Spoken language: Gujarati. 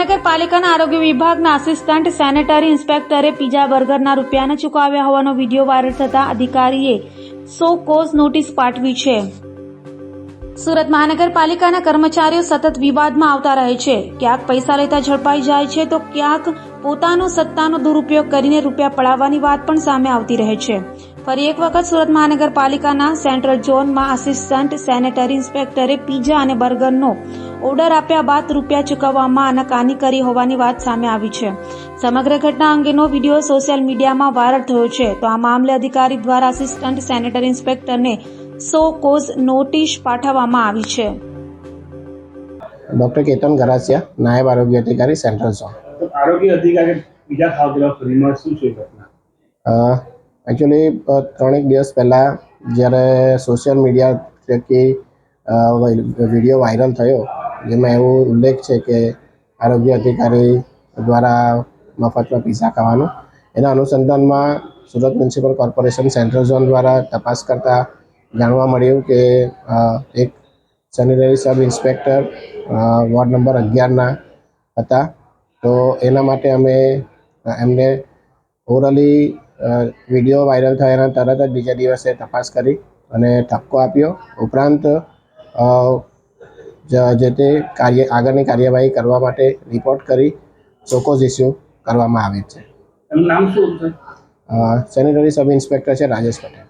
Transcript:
મહાનગરપાલિકાના આરોગ્ય વિભાગના આસિસ્ટન્ટ સેનેટરી ઇન્સ્પેક્ટરે પીઝા બર્ગરના રૂપિયા ન ચૂકવ્યા હોવાનો વિડીયો વાયરલ થતા અધિકારીએ સો કોઝ નોટિસ પાઠવી છે। સુરત મહાનગરપાલિકાના કર્મચારીઓ સતત વિવાદમાં આવતા રહે છે। ક્યાંક પૈસા લેતા ઝડપાઈ જાય છે તો ક્યાંક પોતાનો સત્તાનો દુરુપયોગ કરીને રૂપિયા પડાવવાની વાત પણ સામે આવતી રહે છે। ફરી એક વખત સુરત મહાનગરપાલિકાના સેન્ટ્રલ ઝોનમાં આસિસ્ટન્ટ સેનેટરી ઇન્સ્પેક્ટરે પીઝા અને બર્ગરનો ઓર્ડર આપ્યા બાદ રૂપિયા ચૂકવવામાં આનાકાની કરી હોવાની વાત સામે આવી છે। સમગ્ર ઘટના અંગેનો વિડીયો સોશિયલ મીડિયામાં વાયરલ થયો છે। તો આ મામલે અધિકારી દ્વારા આસિસ્ટન્ટ સેનેટરી ઇન્સ્પેક્ટરને સો કોઝ નોટિસ પાઠવવામાં આવી છે। डॉक्टर केतन गरासिया, नायब आरोग्य अधिकारी सेंट्रल जोन। तो आरोग्य अधिकारी बीजा खावला ફરીમાં શું છે ઘટના? एक्चुअली 3 દિવસ પહેલાં જ્યારે સોશિયલ મીડિયા થકી વિડીયો વાયરલ થયો જેમાં એવો ઉલ્લેખ છે કે આરોગ્ય અધિકારી દ્વારા મફતમાં પીઝા ખાવાનું, એના અનુસંધાનમાં Surat municipal corporation central zone દ્વારા તપાસ કરતાં જાણવા મળ્યું કે એક sanitary sub inspector ward number 11ના હતા। તો એના માટે અમે એમને ઓરલી વિડીયો વાયરલ થયાના તરત જ બીજા દિવસે તપાસ કરી અને ઠપકો આપ્યો। ઉપરાંત જે તે આગળની કાર્યવાહી કરવા માટે રિપોર્ટ કરી ચોકોઝ ઇસ્યુ કરવામાં આવે છે। એનું નામ શું છે? સેનેટરી સબ ઇન્સ્પેક્ટર છે રાજેશ પટેલ।